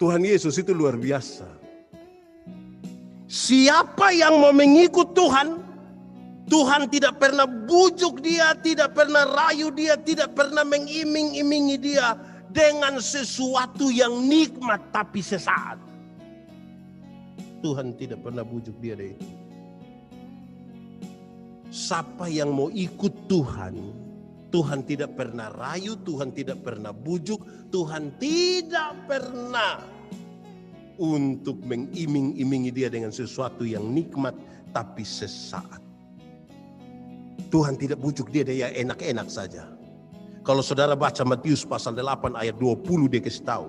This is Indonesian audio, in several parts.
Tuhan Yesus itu luar biasa. Siapa yang mau mengikut Tuhan, Tuhan tidak pernah bujuk dia, tidak pernah rayu dia, tidak pernah mengiming-imingi dia dengan sesuatu yang nikmat tapi sesaat. Tuhan tidak pernah bujuk dia deh. Siapa yang mau ikut Tuhan, Tuhan tidak pernah rayu, Tuhan tidak pernah bujuk, Tuhan tidak pernah untuk mengiming-imingi dia dengan sesuatu yang nikmat tapi sesaat. Tuhan tidak bujuk dia enak-enak saja. Kalau saudara baca Matius pasal 8 ayat 20 dia kasih tahu.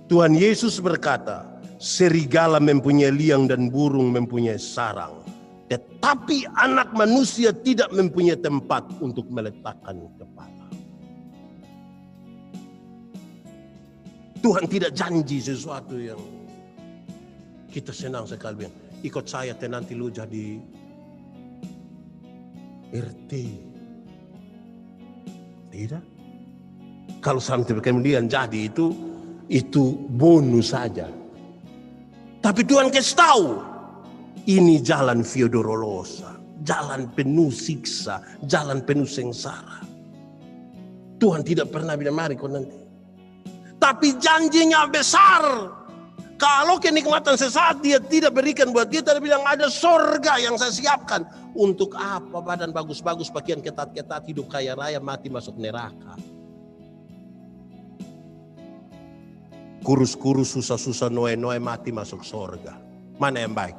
Tuhan Yesus berkata, serigala mempunyai liang dan burung mempunyai sarang. Tetapi anak manusia tidak mempunyai tempat untuk meletakkan kepala. Tuhan tidak janji sesuatu yang kita senang sekali bilang, ikut saya nanti lu jadi RT. Tidak. Kalau sampai kemudian jadi itu bonus saja. Tapi Tuhan kasih tahu, ini jalan via dolorosa, jalan penuh siksa, jalan penuh sengsara. Tuhan tidak pernah bilang mari kau nanti. Tapi janjinya besar. Kalau kenikmatan sesaat dia tidak berikan buat kita, dia bilang ada sorga yang saya siapkan. Untuk apa? Badan bagus-bagus, pakaian ketat-ketat, hidup kaya raya, mati masuk neraka. Kurus-kurus, susah-susah, noe-noe, mati masuk sorga. Mana yang baik?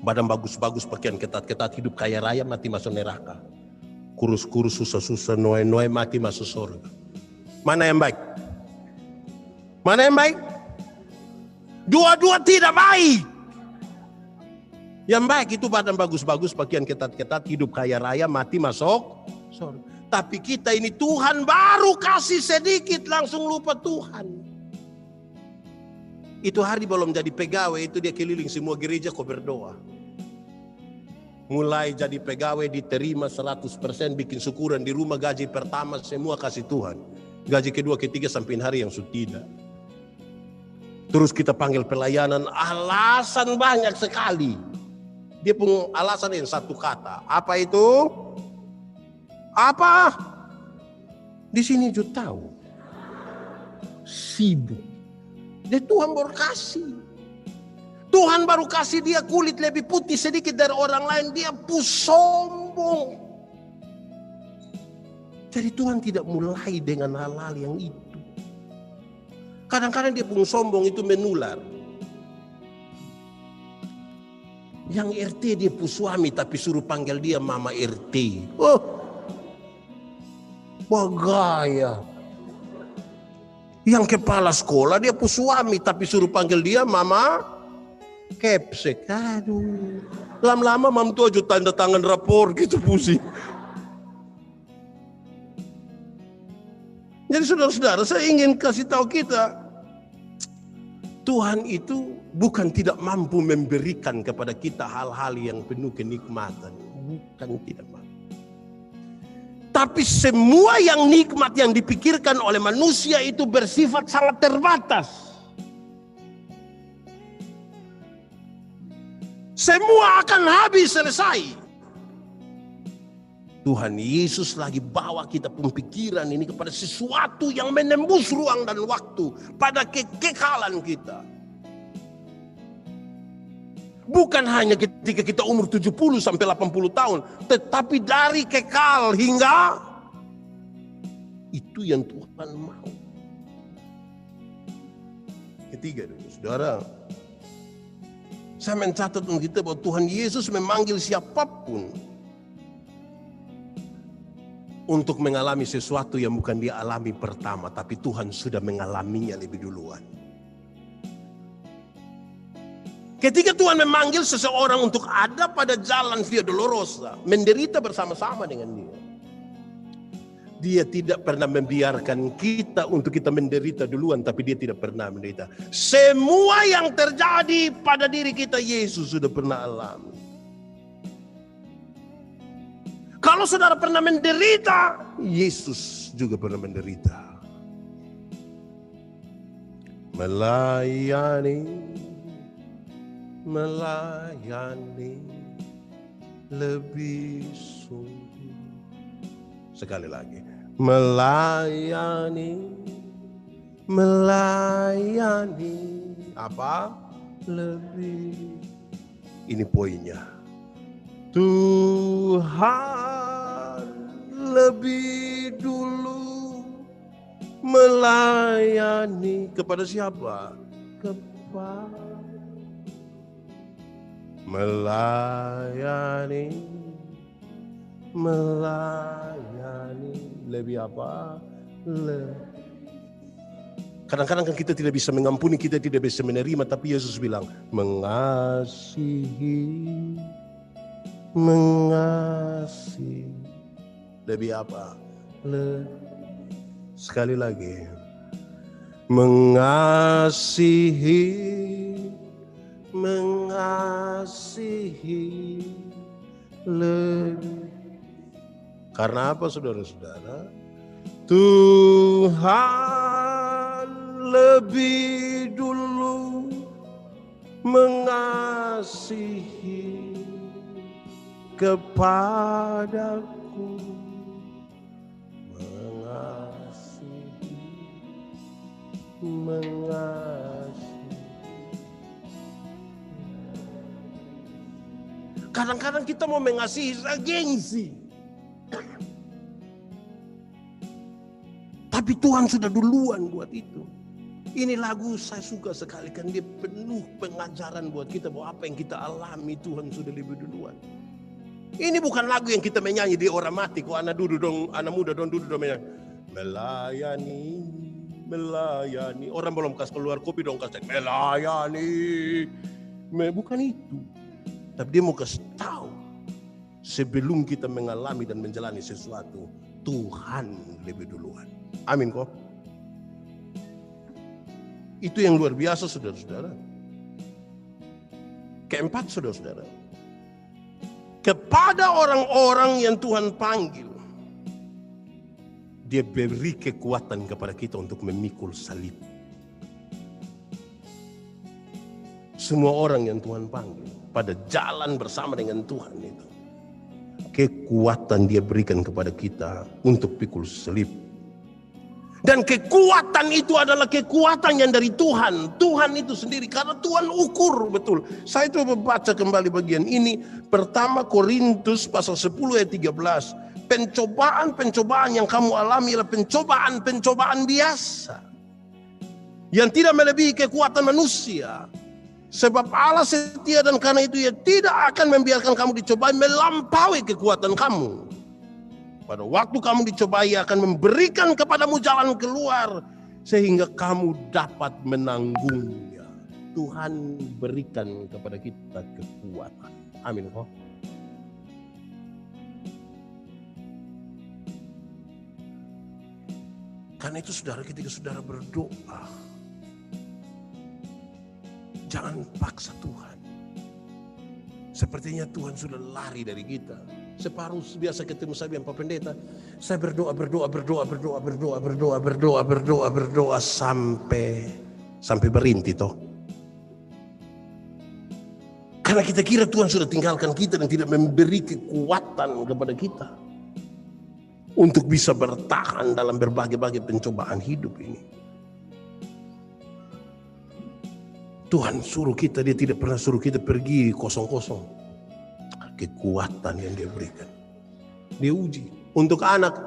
Badan bagus-bagus, pakaian ketat-ketat, hidup kaya raya, mati masuk neraka. Kurus-kurus, susah-susah, noe-noe, mati masuk sorga. Mana yang baik? Mana yang baik? Dua-dua tidak baik. Yang baik itu badan bagus-bagus, pakaian ketat-ketat, hidup kaya raya, mati masuk sorga. Tapi kita ini Tuhan baru kasih sedikit langsung lupa Tuhan. Itu hari belum jadi pegawai itu dia keliling semua gereja kok berdoa. Mulai jadi pegawai diterima 100%, bikin syukuran di rumah, gaji pertama semua kasih Tuhan. Gaji kedua, ketiga sampai hari yang sudah tidak. Terus kita panggil pelayanan, alasan banyak sekali. Dia punya alasan yang satu kata. Apa itu? Apa? Di sini juga tahu. Sibuk. Dan Tuhan baru kasih. Tuhan baru kasih dia kulit lebih putih sedikit dari orang lain. Dia sombong. Jadi Tuhan tidak mulai dengan hal-hal yang itu. Kadang-kadang dia pun sombong itu menular. Yang RT dia pun suami tapi suruh panggil dia mama RT. Oh, bagaya. Yang kepala sekolah dia pun suami tapi suruh panggil dia mama kepsek. Aduh. Lama-lama mam tuh aja tanda tangan rapor gitu pusing. Jadi saudara-saudara, saya ingin kasih tahu kita, Tuhan itu bukan tidak mampu memberikan kepada kita hal-hal yang penuh kenikmatan. Bukan tidak mampu. Tapi semua yang nikmat yang dipikirkan oleh manusia itu bersifat sangat terbatas. Semua akan habis selesai. Tuhan Yesus lagi bawa kita pemikiran ini kepada sesuatu yang menembus ruang dan waktu. Pada kekekalan kita. Bukan hanya ketika kita umur 70 sampai 80 tahun. Tetapi dari kekal hingga itu yang Tuhan mau. Ketiga dulu saudara. Saya mencatat untuk kita bahwa Tuhan Yesus memanggil siapapun untuk mengalami sesuatu yang bukan dia alami pertama, tapi Tuhan sudah mengalaminya lebih duluan. Ketika Tuhan memanggil seseorang untuk ada pada jalan via dolorosa, menderita bersama-sama dengan dia. Dia tidak pernah membiarkan kita untuk kita menderita duluan, tapi dia tidak pernah menderita. Semua yang terjadi pada diri kita, Yesus sudah pernah alami. Kalau saudara pernah menderita, Yesus juga pernah menderita. melayani lebih sungguh. Sekali lagi, melayani apa? Lebih. Ini poinnya. Tuhan lebih dulu melayani kepada siapa? Kepada melayani lebih apa? Kadang-kadang kan kita tidak bisa mengampuni, kita tidak bisa menerima, tapi Yesus bilang mengasihi lebih apa? Sekali lagi, mengasihi lebih. Karena apa, saudara-saudara? Tuhan lebih dulu mengasihi kepadaku, mengasihi. Kadang-kadang kita mau mengasihi gengsi. Tapi Tuhan sudah duluan buat itu. Ini lagu saya suka sekali, kan dia penuh pengajaran buat kita bahwa apa yang kita alami Tuhan sudah lebih duluan. Ini bukan lagu yang kita menyanyi di orang mati. Kok anak muda duduk dong melayani. Orang belum kasih keluar kopi dong kasih melayani. Bukan itu. Tapi dia mau kasih tahu sebelum kita mengalami dan menjalani sesuatu, Tuhan lebih duluan. Amin kok. Itu yang luar biasa, saudara-saudara. Keempat, saudara-saudara, kepada orang-orang yang Tuhan panggil, dia beri kekuatan kepada kita untuk memikul salib. Semua orang yang Tuhan panggil pada jalan bersama dengan Tuhan itu, kekuatan dia berikan kepada kita untuk pikul salib. Dan kekuatan itu adalah kekuatan yang dari Tuhan. Tuhan itu sendiri, karena Tuhan ukur betul. Saya itu membaca kembali bagian ini. Pertama Korintus pasal 10 ayat 13. Pencobaan-pencobaan yang kamu alami adalah pencobaan-pencobaan biasa. Yang tidak melebihi kekuatan manusia. Sebab Allah setia dan karena itu ia tidak akan membiarkan kamu dicobai melampaui kekuatan kamu. Pada waktu kamu dicobai akan memberikan kepadamu jalan keluar sehingga kamu dapat menanggungnya. Tuhan berikan kepada kita kekuatan. Amin kok. Karena itu saudara, ketika saudara berdoa, jangan paksa Tuhan. Sepertinya Tuhan sudah lari dari kita. Separuh biasa ketemu saya dengan Pak Pendeta, saya berdoa sampai berhenti toh. Karena kita kira Tuhan sudah tinggalkan kita dan tidak memberi kekuatan kepada kita untuk bisa bertahan dalam berbagai-bagai pencobaan hidup ini. Tuhan suruh kita, dia tidak pernah suruh kita pergi kosong-kosong. Kekuatan yang dia berikan, dia uji. Untuk anak,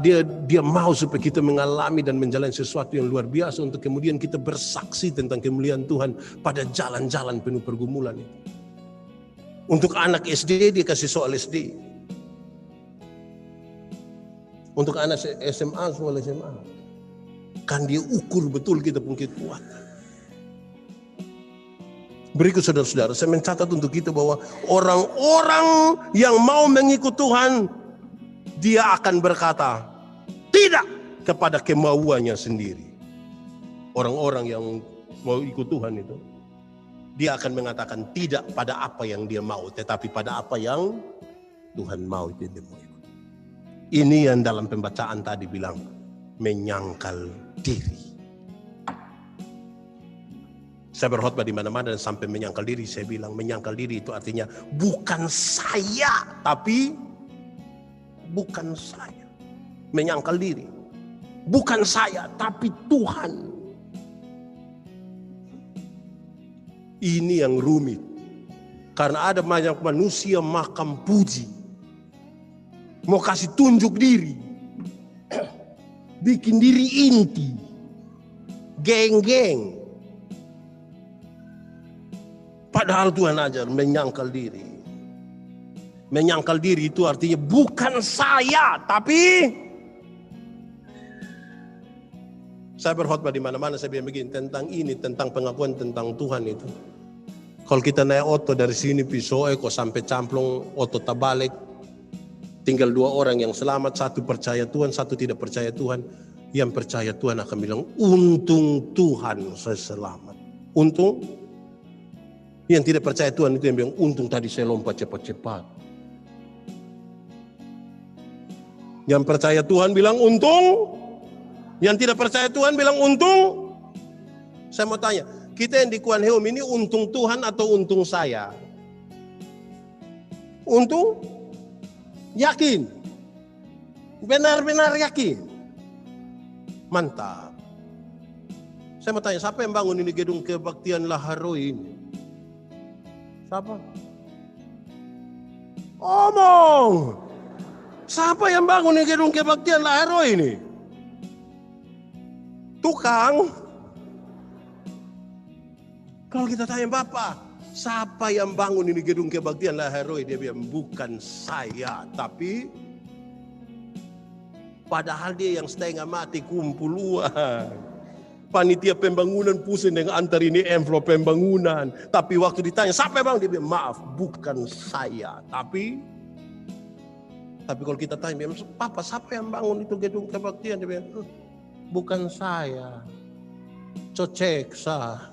dia mau supaya kita mengalami dan menjalani sesuatu yang luar biasa untuk kemudian kita bersaksi tentang kemuliaan Tuhan pada jalan-jalan penuh pergumulan itu. Untuk anak SD, dia kasih soal SD. Untuk anak SMA, soal SMA. Kan dia ukur betul kita punya kekuatan. Berikut saudara-saudara, saya mencatat untuk kita bahwa orang-orang yang mau mengikut Tuhan, dia akan berkata tidak kepada kemauannya sendiri. Orang-orang yang mau ikut Tuhan itu, dia akan mengatakan tidak pada apa yang dia mau, tetapi pada apa yang Tuhan mau itu dia mau ikut. Ini yang dalam pembacaan tadi bilang menyangkal diri. Saya berkhotbah di mana-mana dan sampai menyangkal diri. Saya bilang menyangkal diri itu artinya bukan saya, tapi bukan saya. Menyangkal diri. Bukan saya, tapi Tuhan. Ini yang rumit. Karena ada banyak manusia makam puji. Mau kasih tunjuk diri. Bikin diri inti. Geng-geng. Padahal Tuhan ajar menyangkal diri. Menyangkal diri itu artinya bukan saya, tapi saya berkhotbah di mana-mana. Saya bilang begini tentang ini, tentang pengakuan tentang Tuhan itu. Kalau kita naik oto dari sini Pisoe kok sampai Camplong, oto tabalik, tinggal 2 orang yang selamat, satu percaya Tuhan, satu tidak percaya Tuhan. Yang percaya Tuhan akan bilang, untung Tuhan saya selamat. Untung. Yang tidak percaya Tuhan itu yang bilang, untung tadi saya lompat cepat-cepat. Yang percaya Tuhan bilang untung. Yang tidak percaya Tuhan bilang untung. Saya mau tanya, kita yang di Kuan Heum ini untung Tuhan atau untung saya? Untung? Yakin? Benar-benar yakin? Mantap. Saya mau tanya, siapa yang bangun ini gedung kebaktian Laharoi ini? Siapa? Omong! Siapa yang bangun ini gedung kebaktian Laharoi ini? Tukang? Kalau kita tanya Bapak, siapa yang bangun ini gedung kebaktian Laharoi? Dia bilang, bukan saya, tapi padahal dia yang setengah mati kumpul uang. Panitia pembangunan pusing dengan antar ini envelope pembangunan. Tapi waktu ditanya, siapa bang? Dia bilang, maaf, bukan saya. Tapi kalau kita tanya, dia bilang, Papa, siapa yang bangun itu gedung kebaktian? Dia bilang, bukan saya. Cocek sah.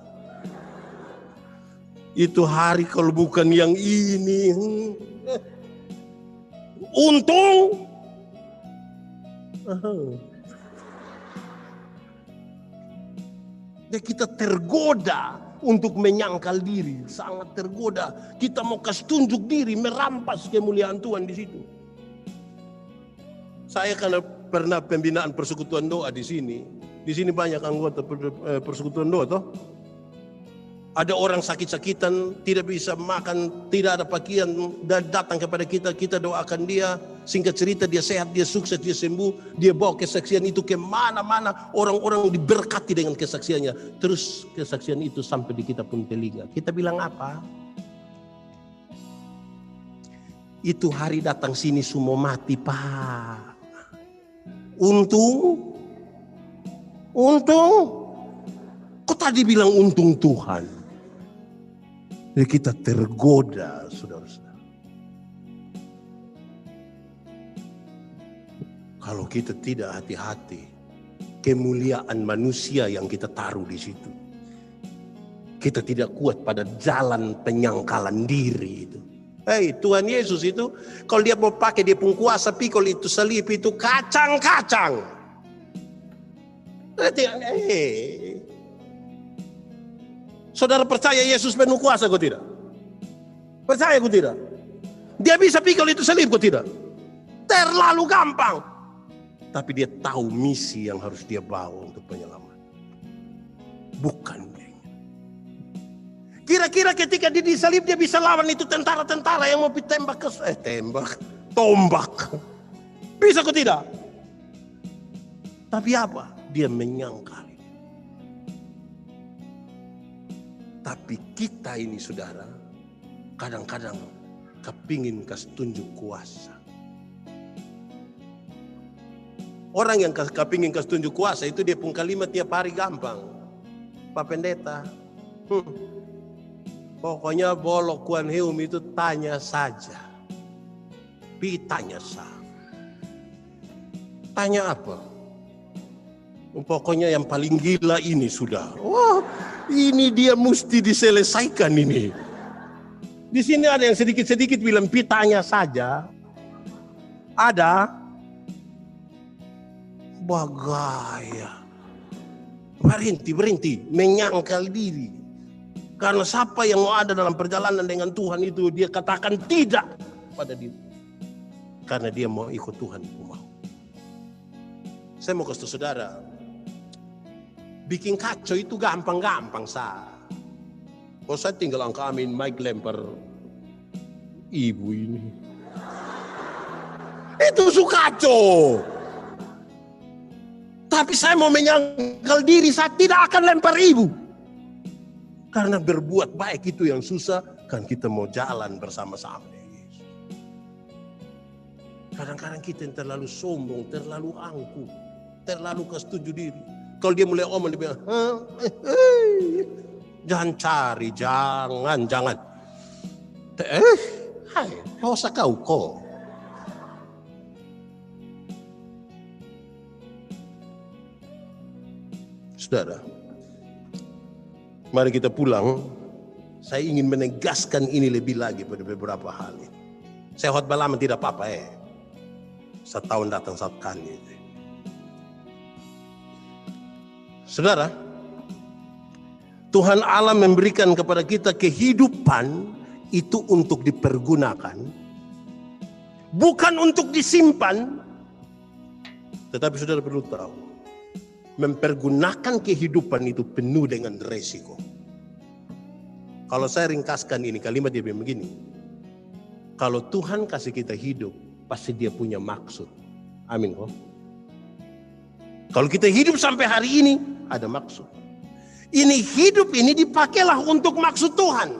Itu hari kalau bukan yang ini. Untung. Dan kita tergoda untuk menyangkal diri, sangat tergoda. Kita mau kasih tunjuk diri, merampas kemuliaan Tuhan di situ. Saya karena pernah pembinaan persekutuan doa di sini. Di sini banyak anggota persekutuan doa toh. Ada orang sakit-sakitan, tidak bisa makan, tidak ada pakaian, dan datang kepada kita, kita doakan dia. Singkat cerita, dia sehat, dia sukses, dia sembuh. Dia bawa kesaksian itu kemana-mana. Orang-orang diberkati dengan kesaksiannya. Terus kesaksian itu sampai di kita pun telinga. Kita bilang apa? Itu hari datang sini semua mati, Pak. Untung. Kok tadi bilang untung Tuhan? Jadi kita tergoda, saudara-saudara. Kalau kita tidak hati-hati, kemuliaan manusia yang kita taruh di situ. Kita tidak kuat pada jalan penyangkalan diri itu. Tuhan Yesus itu, kalau dia mau pakai dia pun kuasa, pikul itu salib itu kacang-kacang. Saudara percaya Yesus penuh kuasa kok tidak? Percaya kok tidak? Dia bisa pikul itu salib kok tidak? Terlalu gampang. Tapi dia tahu misi yang harus dia bawa untuk penyelamat. Bukan geng. Kira-kira ketika dia disalib dia bisa lawan itu tentara-tentara yang mau ditembak tombak. Bisa kok tidak? Tapi apa? Dia menyangkal. Tapi kita ini saudara, kadang-kadang kepingin kasih tunjuk kuasa. Orang yang kepingin kasih tunjuk kuasa itu dia pun kalimat tiap hari gampang. Pak Pendeta, pokoknya bolok Kuan Heum itu tanya saja. Tanya saja. Tanya apa? Pokoknya yang paling gila ini sudah. Wah, ini dia mesti diselesaikan ini. Di sini ada yang sedikit-sedikit bilang tanya saja. Ada. Bagaya. Berhenti. Menyangkal diri. Karena siapa yang mau ada dalam perjalanan dengan Tuhan itu, dia katakan tidak pada diri. Karena dia mau ikut Tuhan, mau. Saya mau kasih saudara, bikin kacau itu gampang-gampang sah. Kalau saya tinggal angka amin, Mike lempar ibu ini. Itu suka kacau. Tapi saya mau menyangkal diri, saya tidak akan lempar ibu. Karena berbuat baik itu yang susah, kan kita mau jalan bersama-sama. Kadang-kadang kita yang terlalu sombong, terlalu angkuh, terlalu kesetuju diri. Kalau dia mulai omong, dia bilang, jangan cari, jangan. Hai, usah kau kok. Saudara, mari kita pulang. Saya ingin menegaskan ini lebih lagi pada beberapa hal ini. Saya khotbah lama tidak apa-apa setahun datang satu kali. Saudara, Tuhan Allah memberikan kepada kita kehidupan itu untuk dipergunakan, bukan untuk disimpan. Tetapi saudara perlu tahu, mempergunakan kehidupan itu penuh dengan resiko. Kalau saya ringkaskan ini kalimat dia begini, kalau Tuhan kasih kita hidup, pasti dia punya maksud. Amin kok. Kalau kita hidup sampai hari ini, ada maksud. Ini hidup ini dipakailah untuk maksud Tuhan.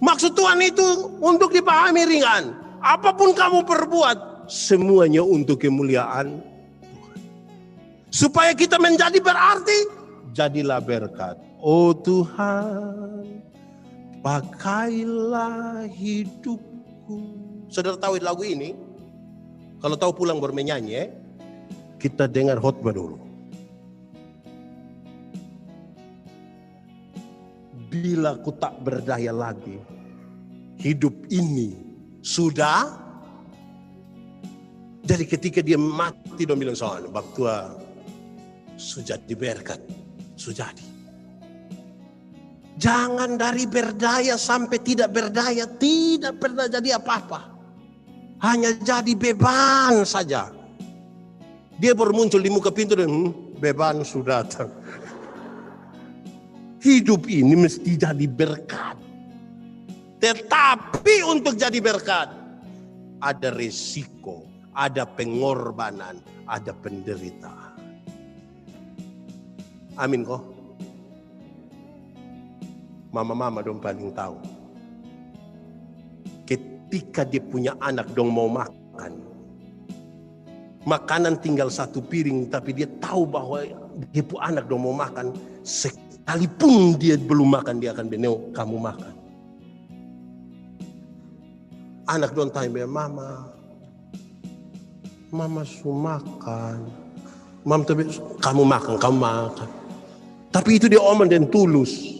Maksud Tuhan itu untuk dipahami ringan. Apapun kamu perbuat, semuanya untuk kemuliaan Tuhan. Supaya kita menjadi berarti, jadilah berkat. Oh Tuhan, pakailah hidupku. Saudara tahu lagu ini? Kalau tahu pulang baru menyanyi, kita dengar khotbah dulu. Bila ku tak berdaya lagi, hidup ini sudah. Jadi ketika dia mati, dia bilang soalnya, bab tua sudah diberkat, sudah jadi. Jangan dari berdaya sampai tidak berdaya, tidak pernah jadi apa-apa. Hanya jadi beban saja. Dia baru muncul di muka pintu dan beban sudah datang. Hidup ini mesti jadi berkat. Tetapi untuk jadi berkat, ada risiko, ada pengorbanan, ada penderitaan. Amin kok. Mama-mama dong paling tahu. Ketika dia punya anak dong mau makan. Makanan tinggal satu piring, tapi dia tahu bahwa dia punya anak dong mau makan. Sekalipun dia belum makan, dia akan bilang, kamu makan. Anak dong tanya, Mama su makan. Mama tapi kamu makan. Tapi itu dia omong dan tulus.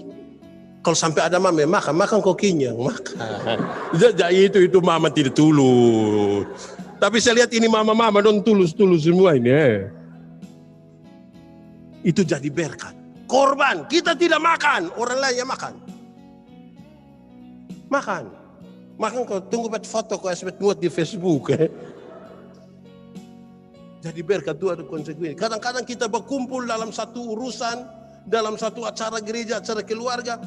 Kalau sampai ada mama makan kok kenyang, makan. Jadi itu mama tidak tulus. Tapi saya lihat ini mama dong tulus semua ini. Itu jadi berkat. Korban, kita tidak makan, orang lain yang makan. Makan kok, tunggu buat foto kok saya buat di Facebook. Jadi berkat itu ada konsekuensi. Kadang-kadang kita berkumpul dalam satu urusan, dalam satu acara gereja, acara keluarga.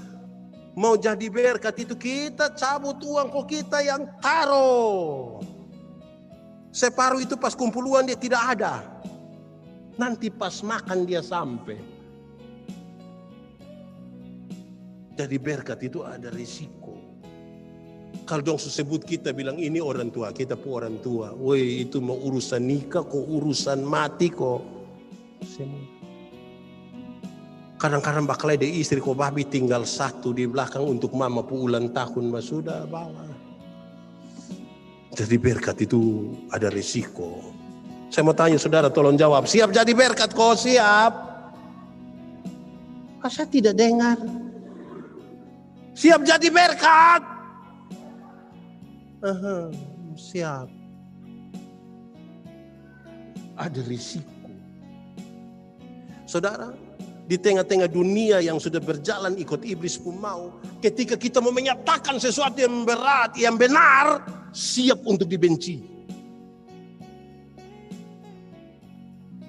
Mau jadi berkat itu kita cabut uang kok kita yang taruh. Separuh itu pas kumpul uang dia tidak ada. Nanti pas makan dia sampai. Jadi berkat itu ada risiko. Kalau dong sebut kita bilang ini orang tua, kita pun orang tua. Woi itu mau urusan nikah kok urusan mati kok. Semua. Kadang-kadang bakal ada istri kok babi tinggal satu di belakang untuk mama pu ulang tahun mas sudah bawa. Jadi berkat itu ada risiko. Saya mau tanya saudara tolong jawab. Siap jadi berkat kok siap? Saya tidak dengar. Siap jadi berkat? Siap. Ada risiko. Saudara, di tengah-tengah dunia yang sudah berjalan ikut iblis pun mau. Ketika kita mau menyatakan sesuatu yang berat, yang benar, siap untuk dibenci.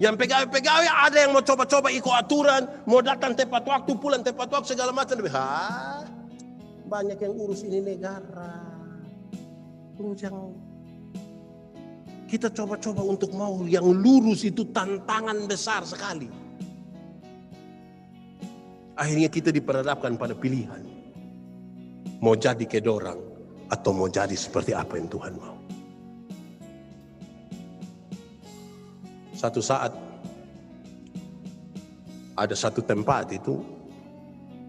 Yang pegawai-pegawai ada yang mau coba-coba ikut aturan, mau datang tepat waktu, pulang tepat waktu, segala macam. Banyak yang urus ini negara. Jangan. Kita coba-coba untuk mau yang lurus, itu tantangan besar sekali. Akhirnya kita diperhadapkan pada pilihan. Mau jadi kedorang atau mau jadi seperti apa yang Tuhan mau. Satu saat ada satu tempat itu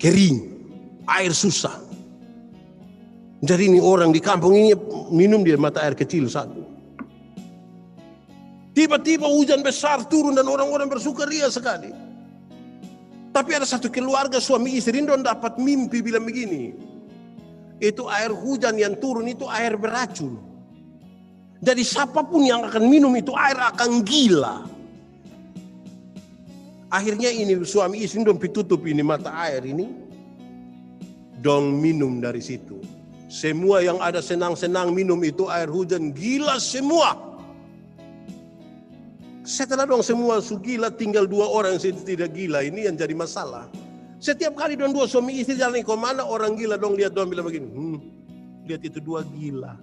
kering, air susah. Jadi ini orang di kampung ini minum dia mata air kecil satu. Tiba-tiba hujan besar turun dan orang-orang bersukaria sekali. Tapi ada satu keluarga suami istri don dapat mimpi bilang begini. Itu air hujan yang turun itu air beracun. Jadi siapapun yang akan minum itu air akan gila. Akhirnya ini suami istri don tutup ini mata air ini. Dong minum dari situ. Semua yang ada senang-senang minum itu air hujan, gila semua. Setelah dong semua gila, tinggal 2 orang yang tidak gila, ini yang jadi masalah. Setiap kali dong 2 suami istri jalan ke mana orang gila dong lihat dong bilang begini, lihat itu 2 gila.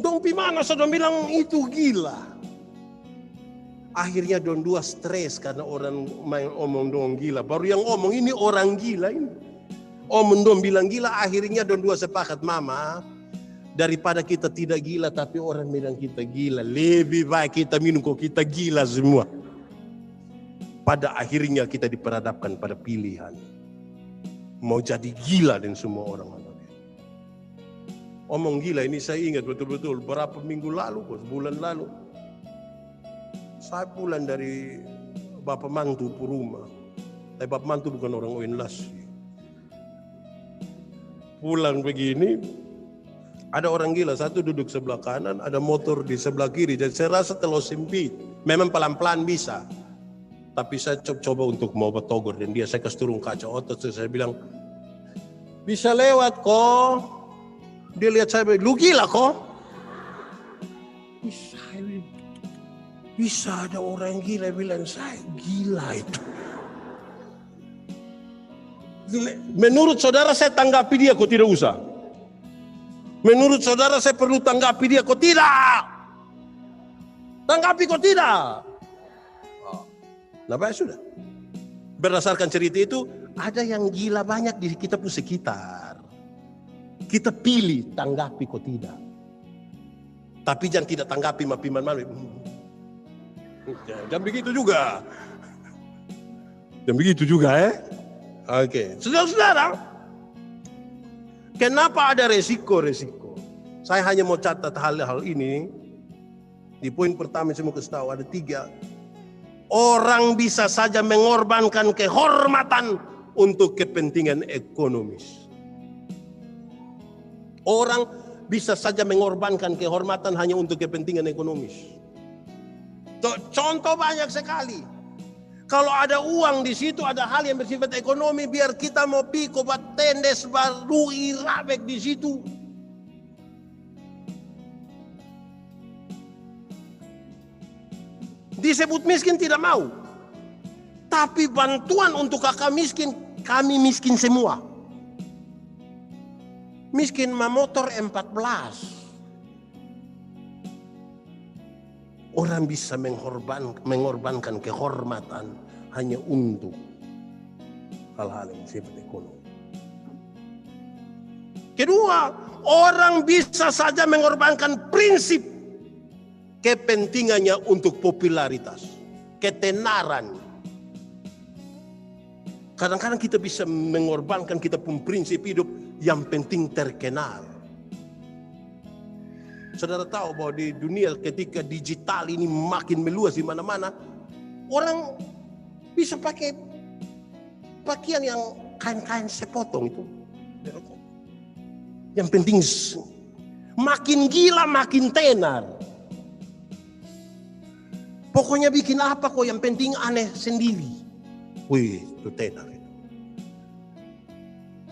Dong pi mana so dong bilang itu gila. Akhirnya dong 2 stres karena orang main omong dong gila. Baru yang omong ini orang gila ini. Omong dong bilang gila, akhirnya dong 2 sepakat, mama. Daripada kita tidak gila tapi orang bilang kita gila, lebih baik kita minum kok kita gila semua. Pada akhirnya kita diperhadapkan pada pilihan. Mau jadi gila dan semua orang. Omong gila ini saya ingat betul-betul berapa minggu lalu, bulan lalu. Saya pulang dari Bapak Mantu Puruma. Tapi Bapak Mantu bukan orang Oinlas. Pulang begini, ada orang gila, satu duduk sebelah kanan, ada motor di sebelah kiri. Jadi saya rasa terlalu sempit. Memang pelan-pelan bisa. Tapi saya coba untuk mau bertogor. Dan dia saya kasih turun kaca otot. Saya bilang, bisa lewat kok. Dia lihat saya, lu gila kok. Bisa ada orang gila bilang saya gila itu. Menurut saudara saya tanggapi dia kok tidak usah. Menurut saudara saya perlu tanggapi dia kok tidak? Tanggapi kok tidak? Nah baik sudah. Berdasarkan cerita itu ada yang gila banyak di kita pun sekitar. Kita pilih tanggapi kok tidak. Tapi jangan tidak tanggapi mapiman malu. Jangan begitu juga. Jangan begitu juga Oke. Saudara-saudara, kenapa ada resiko-resiko? Saya hanya mau catat hal-hal ini. Di poin pertama saya mau kasih tahu ada 3. Orang bisa saja mengorbankan kehormatan untuk kepentingan ekonomis. Orang bisa saja mengorbankan kehormatan hanya untuk kepentingan ekonomis. Contoh banyak sekali. Kalau ada uang di situ, ada hal yang bersifat ekonomi, biar kita mau piko buat tendes baru irabek di situ. Disebut miskin tidak mau. Tapi bantuan untuk kakak miskin, kami miskin semua. Miskin motor 14. Orang bisa mengorbankan kehormatan hanya untuk hal-hal yang sifat ekonomi. Kedua, orang bisa saja mengorbankan prinsip kepentingannya untuk popularitas, ketenaran. Kadang-kadang kita bisa mengorbankan kita pun prinsip hidup yang penting terkenal. Saudara tahu bahwa di dunia ketika digital ini makin meluas di mana-mana, orang bisa pakai pakaian yang kain-kain sepotong itu. Yang penting makin gila makin tenar. Pokoknya bikin apa kok, yang penting aneh sendiri. Wih, itu tenar.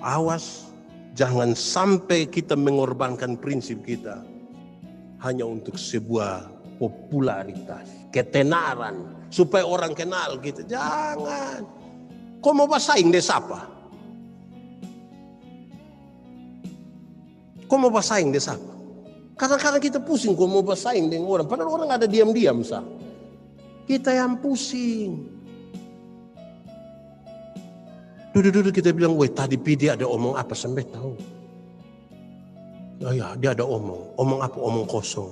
Awas, jangan sampai kita mengorbankan prinsip kita hanya untuk sebuah popularitas, ketenaran, supaya orang kenal kita. Jangan. Kau mau bersaing deh siapa? Kau mau bersaing deh siapa? Kadang-kadang kita pusing kau mau bersaing dengan orang, padahal orang ada diam-diam sah. Kita yang pusing. Duduk-duduk kita bilang, weh tadi dia ada omong apa sampai tahu. Oh ya, dia ada omong apa, omong kosong.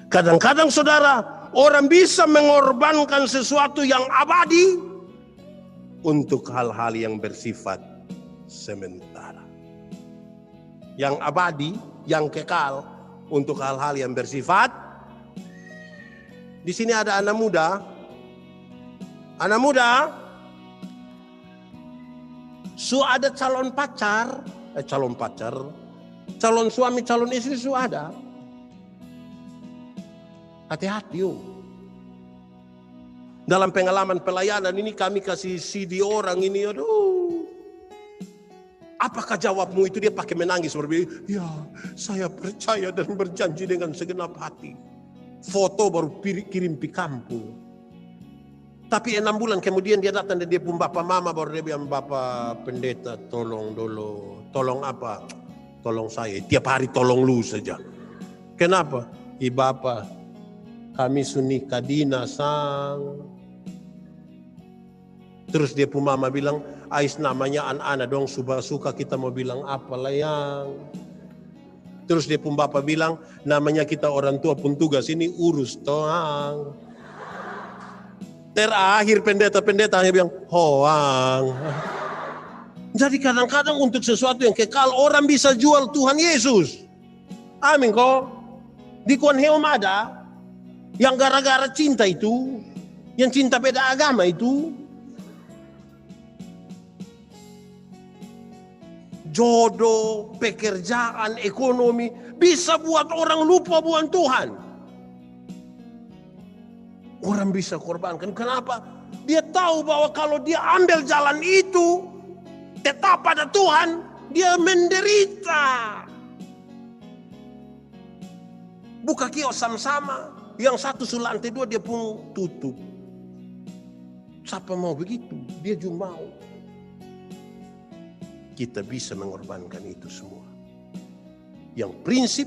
Kadang-kadang saudara, orang bisa mengorbankan sesuatu yang abadi untuk hal-hal yang bersifat sementara. Yang abadi, yang kekal untuk hal-hal yang bersifat. Di sini ada anak muda. Anak muda, ada calon suami, calon istri ada. Hati-hati yuk. Dalam pengalaman pelayanan ini kami kasih CD orang ini, aduh. Apakah jawabmu itu? Dia pakai menangis berbeda. Ya, saya percaya dan berjanji dengan segenap hati. Foto baru kirim di kampung. Tapi 6 bulan kemudian dia datang dan dia pun bapak mama baru dia bilang, Bapak pendeta tolong dulu. Tolong apa? Tolong saya. Tiap hari tolong lu saja. Kenapa? Bapak, kami sunika dina sang. Terus dia pun mama bilang, Ais namanya anak-anak dong, suka kita mau bilang apa lah yang. Terus dia pun bapak bilang, namanya kita orang tua pun tugas ini urus toang. Terakhir pendeta hanya bilang, hoang. Jadi kadang-kadang untuk sesuatu yang kekal orang bisa jual Tuhan Yesus. Amin kok. Di Konheum ada yang gara-gara cinta itu, yang cinta beda agama itu. Jodoh, pekerjaan, ekonomi bisa buat orang lupa buat Tuhan. Orang bisa korbankan. Kenapa? Dia tahu bahwa kalau dia ambil jalan itu, tetap pada Tuhan, dia menderita. Buka kios sama-sama, yang satu lantai 2 dia pun tutup. Siapa mau begitu? Dia juga mau. Kita bisa mengorbankan itu semua. Yang prinsip,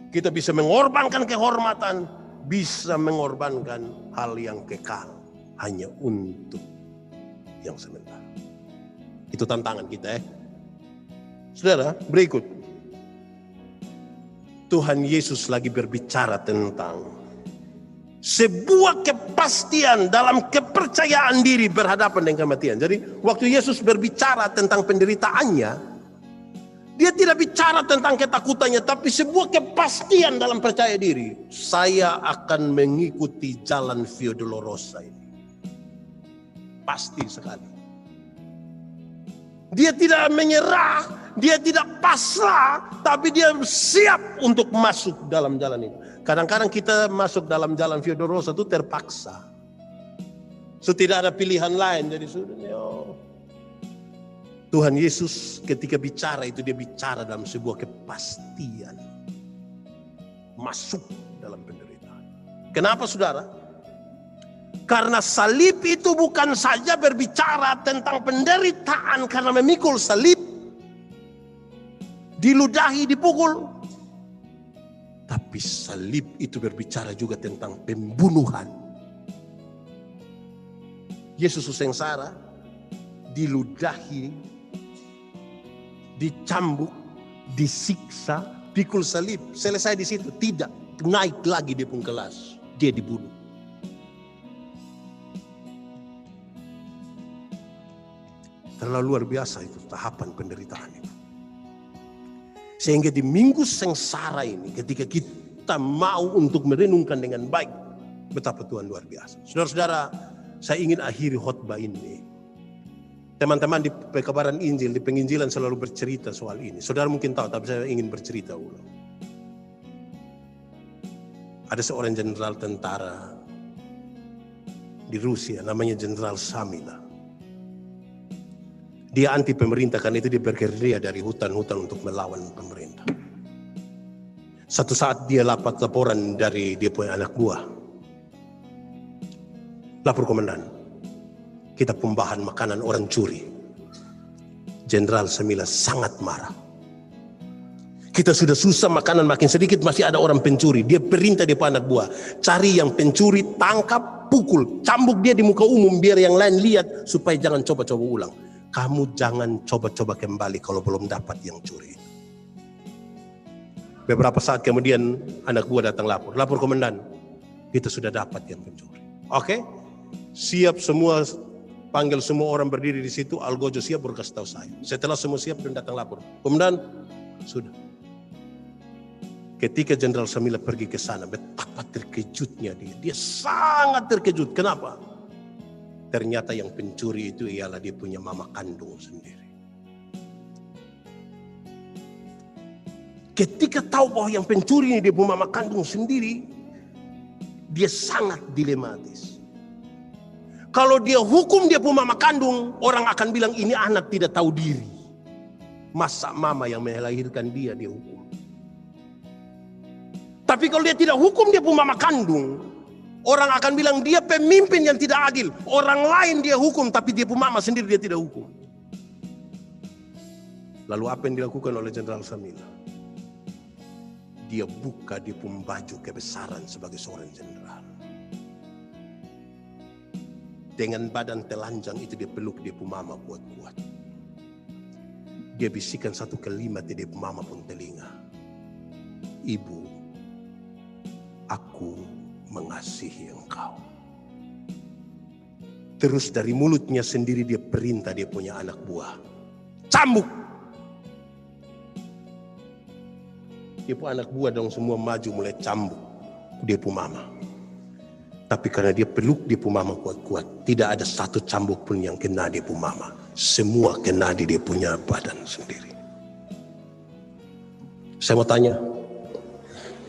kita bisa mengorbankan kehormatan, bisa mengorbankan hal yang kekal hanya untuk yang sementara. Itu tantangan kita Saudara, berikut. Tuhan Yesus lagi berbicara tentang sebuah kepastian dalam kepercayaan diri berhadapan dengan kematian. Jadi waktu Yesus berbicara tentang penderitaannya, dia tidak bicara tentang ketakutannya, tapi sebuah kepastian dalam percaya diri. Saya akan mengikuti jalan Via Dolorosa ini. Pasti sekali. Dia tidak menyerah, dia tidak pasrah, tapi dia siap untuk masuk dalam jalan itu. Kadang-kadang kita masuk dalam jalan Via Dolorosa itu terpaksa. So tidak ada pilihan lain. Jadi Tuhan Yesus ketika bicara itu dia bicara dalam sebuah kepastian. Masuk dalam penderitaan. Kenapa saudara? Karena salib itu bukan saja berbicara tentang penderitaan karena memikul salib. Diludahi, dipukul. Tapi salib itu berbicara juga tentang pembunuhan. Yesus sengsara, diludahi, dicambuk, disiksa, pikul salib. Selesai di situ, tidak naik lagi dia pun kelas. Dia dibunuh. Terlalu luar biasa itu tahapan penderitaan itu. Sehingga di minggu sengsara ini ketika kita mau untuk merenungkan dengan baik betapa Tuhan luar biasa. Saudara-saudara, saya ingin akhiri khotbah ini. Teman-teman di pekabaran Injil, di penginjilan selalu bercerita soal ini. Saudara mungkin tahu, tapi saya ingin bercerita ulang. Ada seorang jenderal tentara di Rusia, namanya Jenderal Samila. Dia anti pemerintah, karena itu dia bergerilya dari hutan-hutan untuk melawan pemerintah. Satu saat dia dapat laporan dari dia punya anak buah. Lapor komandan, kita pembahan makanan orang curi. Jenderal Samila sangat marah. Kita sudah susah, makanan makin sedikit, masih ada orang pencuri. Dia perintah dia pada anak buah, cari yang pencuri, tangkap, pukul, cambuk dia di muka umum biar yang lain lihat, supaya jangan coba-coba ulang. Kamu jangan coba-coba kembali kalau belum dapat yang curi. Beberapa saat kemudian anak buah datang lapor komandan, kita sudah dapat yang pencuri. Oke, siap semua, panggil semua orang berdiri di situ. Algojo siap baru kasih tahu saya. Setelah semua siap dan datang lapor, komandan sudah. Ketika Jenderal Samila pergi ke sana, betapa terkejutnya dia. Dia sangat terkejut. Kenapa? Ternyata yang pencuri itu ialah dia punya mama kandung sendiri. Ketika tahu bahwa yang pencuri ini dia punya mama kandung sendiri, dia sangat dilematis. Kalau dia hukum dia punya mama kandung, orang akan bilang ini anak tidak tahu diri. Masa mama yang melahirkan dia hukum? Tapi kalau dia tidak hukum dia punya mama kandung, orang akan bilang dia pemimpin yang tidak adil. Orang lain dia hukum, tapi dia punya mama sendiri dia tidak hukum. Lalu apa yang dilakukan oleh Jenderal Samila? Dia buka dia punya baju kebesaran sebagai seorang jenderal. Dengan badan telanjang itu dia peluk dia punya mama kuat-kuat. Dia bisikan satu kalimat dia punya mama pun telinga. Ibu, aku mengasihi engkau. Terus dari mulutnya sendiri dia perintah dia punya anak buah, cambuk. Dia punya anak buah dong semua maju mulai cambuk dia punya mama. Tapi karena dia peluk dia punya mama kuat-kuat, tidak ada satu cambuk pun yang kena dia punya mama. Semua kena di dia punya badan sendiri. Saya mau tanya,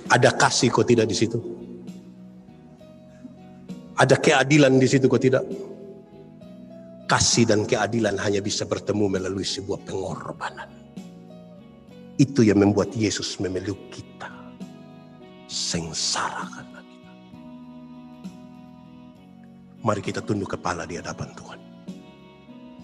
ada kasih kok tidak di situ? Ada keadilan di situ kok tidak? Kasih dan keadilan hanya bisa bertemu melalui sebuah pengorbanan. Itu yang membuat Yesus memeluk kita, sengsara karena kita. Mari kita tunduk kepala di hadapan Tuhan.